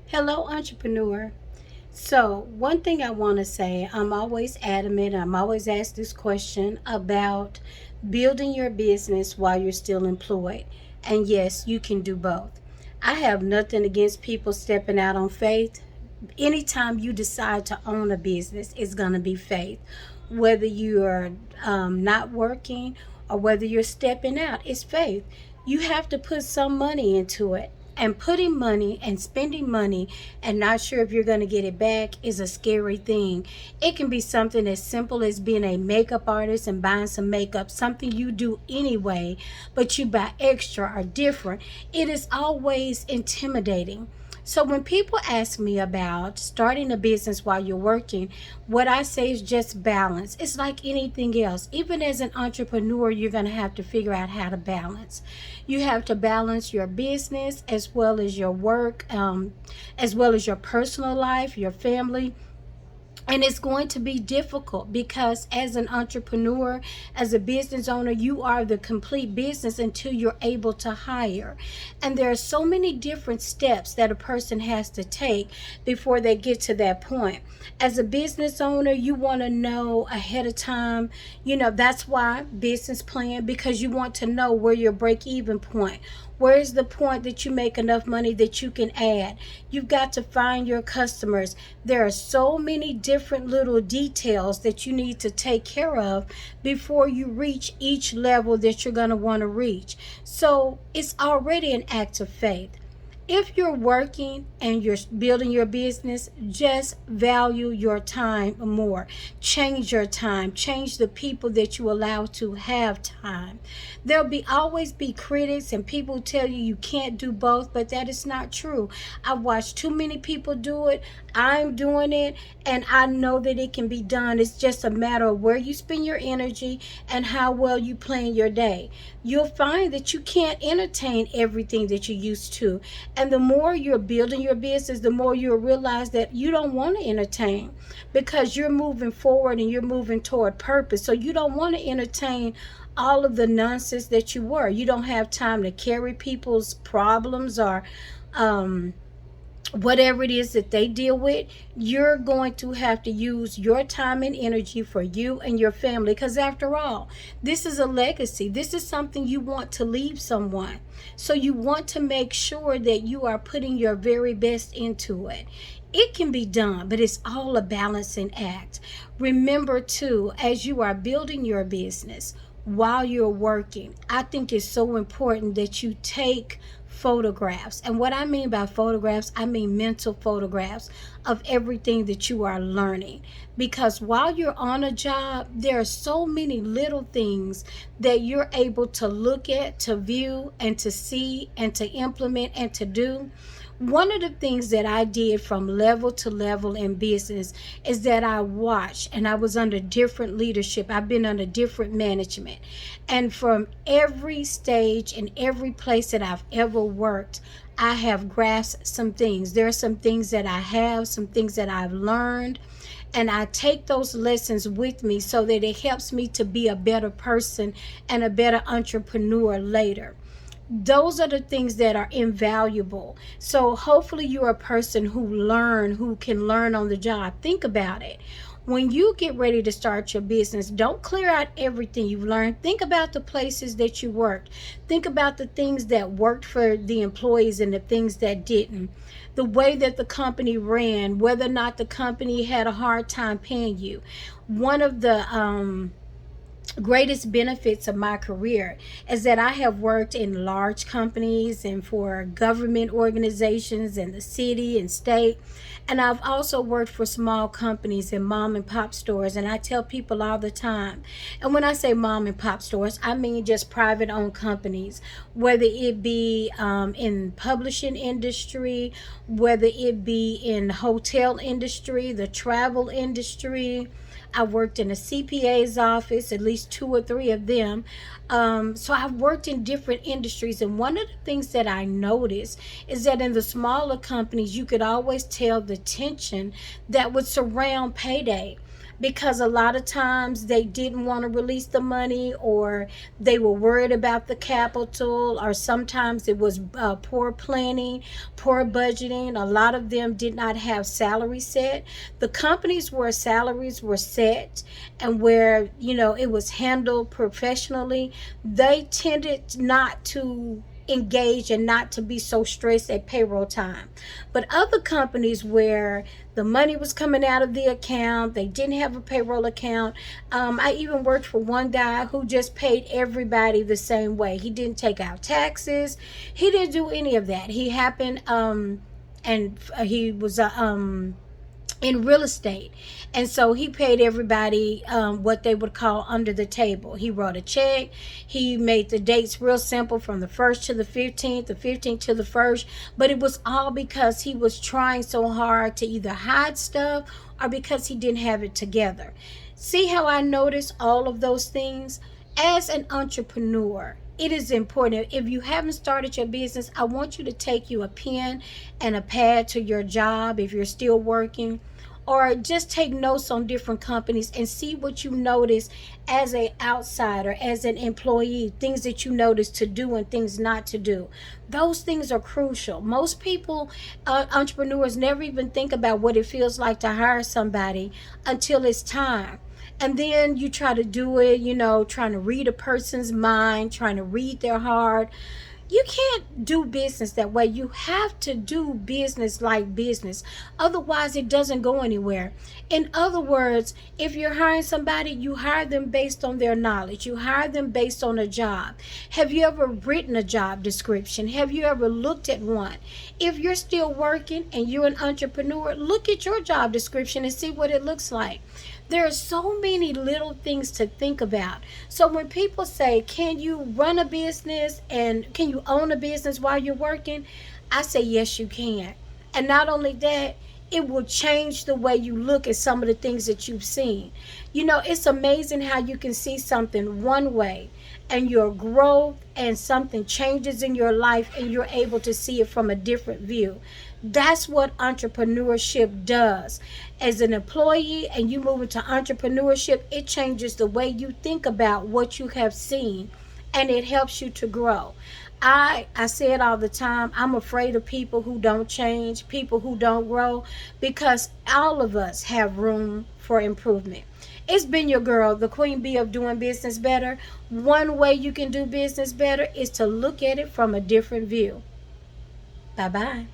Hello, entrepreneur. So, one thing I want to say, I'm always adamant, I'm always asked this question about building your business while you're still employed. And yes, you can do both. I have nothing against people stepping out on faith. Anytime you decide to own a business, it's going to be faith. Whether you are not working or whether you're stepping out, it's faith. You have to put some money into it. And putting money and spending money and not sure if you're going to get it back is a scary thing. It can be something as simple as being a makeup artist and buying some makeup, something you do anyway, but you buy extra or different. It is always intimidating. So when people ask me about starting a business while you're working, what I say is just balance. It's like anything else. Even as an entrepreneur, you're going to have to figure out how to balance. You have to balance your business as well as your work, as well as your personal life, your family, and it's going to be difficult because as an entrepreneur, as a business owner, you are the complete business until you're able to hire. And there are so many different steps that a person has to take before they get to that point. As a business owner, you want to know ahead of time, that's why business plan, because you want to know where your break even point. Where is the point that you make enough money that you can add? You've got to find your customers. There are so many different little details that you need to take care of before you reach each level that you're going to want to reach. So it's already an act of faith. If you're working and you're building your business, just value your time more. Change your time. Change the people that you allow to have time. There'll be always be critics and people tell you can't do both, but that is not true. I've watched too many people do it. I'm doing it, and I know that it can be done. It's just a matter of where you spend your energy and how well you plan your day. You'll find that you can't entertain everything that you used to. And the more you're building your business, the more you'll realize that you don't want to entertain because you're moving forward and you're moving toward purpose. So you don't want to entertain all of the nonsense that you were. You don't have time to carry people's problems or whatever it is that they deal with. You're going to have to use your time and energy for you and your family, because after all, this is a legacy. This is something you want to leave someone, so you want to make sure that you are putting your very best into it. It can be done, but it's all a balancing act. Remember too, as you are building your business while you're working, I think it's so important that you take photographs. And what I mean by photographs, I mean mental photographs of everything that you are learning. Because while you're on a job, there are so many little things that you're able to look at, to view, and to see, and to implement, and to do. One of the things that I did from level to level in business is that I watched, and I was under different leadership. I've been under different management. And from every stage and every place that I've ever worked, I have grasped some things. There are some things that I have, some things that I've learned, and I take those lessons with me so that it helps me to be a better person and a better entrepreneur later. Those are the things that are invaluable. So hopefully you're a person who can learn on the job. Think about it. When you get ready to start your business, don't clear out everything you've learned. Think about the places that you worked. Think about the things that worked for the employees and the things that didn't. The way that the company ran, whether or not the company had a hard time paying you. One of the greatest benefits of my career is that I have worked in large companies and for government organizations in the city and state. And I've also worked for small companies and mom and pop stores. And I tell people all the time, and when I say mom and pop stores, I mean just private owned companies, whether it be in publishing industry, whether it be in hotel industry, the travel industry. I worked in a CPA's office, at least two or three of them. So I've worked in different industries. And one of the things that I noticed is that in the smaller companies, you could always tell the tension that would surround payday. because a lot of times they didn't want to release the money, or they were worried about the capital, or sometimes it was poor planning, poor budgeting. A lot of them did not have salary set. The companies where salaries were set and where, it was handled professionally, they tended not to engage and not to be so stressed at payroll time. But other companies where the money was coming out of the account, they didn't have a payroll account. I even worked for one guy who just paid everybody the same way. He didn't take out taxes, he didn't do any of that. He happened and he was in real estate, and so he paid everybody what they would call under the table. He wrote a check, he made the dates real simple, from the 1st to the 15th, the 15th to the 1st, but it was all because he was trying so hard to either hide stuff or because he didn't have it together. See how I noticed all of those things? As an entrepreneur, it is important. If you haven't started your business, I want you to take you a pen and a pad to your job if you're still working, or just take notes on different companies and see what you notice as an outsider, as an employee, things that you notice to do and things not to do. Those things are crucial. Most people, entrepreneurs, never even think about what it feels like to hire somebody until it's time. And then you try to do it, trying to read a person's mind, trying to read their heart. You can't do business that way. You have to do business like business. Otherwise, it doesn't go anywhere. In other words, if you're hiring somebody, you hire them based on their knowledge. You hire them based on a job. Have you ever written a job description? Have you ever looked at one? If you're still working and you're an entrepreneur, look at your job description and see what it looks like. There are so many little things to think about. So when people say, can you run a business and can you own a business while you're working? I say, yes, you can. And not only that, it will change the way you look at some of the things that you've seen. It's amazing how you can see something one way and your growth and something changes in your life and you're able to see it from a different view. That's what entrepreneurship does. As an employee and you move into entrepreneurship, it changes the way you think about what you have seen, and it helps you to grow. I say it all the time. I'm afraid of people who don't change, people who don't grow, because all of us have room for improvement. It's been your girl, the Queen Bee of Doing Business Better. One way you can do business better is to look at it from a different view. Bye bye.